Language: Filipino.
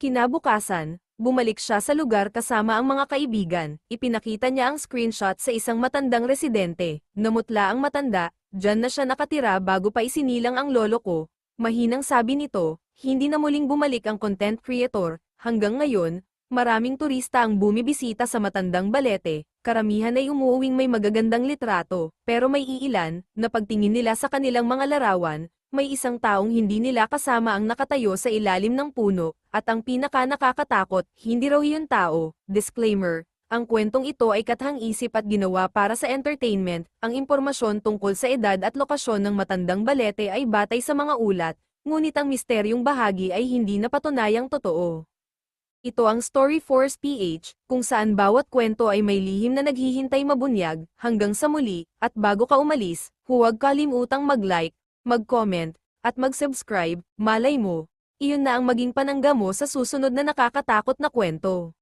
Kinabukasan, bumalik siya sa lugar kasama ang mga kaibigan. Ipinakita niya ang screenshot sa isang matandang residente. Namutla ang matanda, "Diyan na siya nakatira bago pa isinilang ang lolo ko." Mahinang sabi nito, hindi na muling bumalik ang content creator. Hanggang ngayon, maraming turista ang bumibisita sa matandang balete. Karamihan ay umuuwing may magagandang litrato, pero may iilan, na pagtingin nila sa kanilang mga larawan, may isang taong hindi nila kasama ang nakatayo sa ilalim ng puno, at ang pinaka-nakakatakot, hindi raw yun tao. Disclaimer: ang kwentong ito ay kathang-isip at ginawa para sa entertainment. Ang impormasyon tungkol sa edad at lokasyon ng matandang balete ay batay sa mga ulat, ngunit ang misteryong bahagi ay hindi napatunayang totoo. Ito ang Storyforce PH, kung saan bawat kwento ay may lihim na naghihintay mabunyag. Hanggang sa muli, at bago ka umalis, huwag kalimutang mag-like, mag-comment, at mag-subscribe. Malay mo, iyon na ang maging panangga mo sa susunod na nakakatakot na kwento.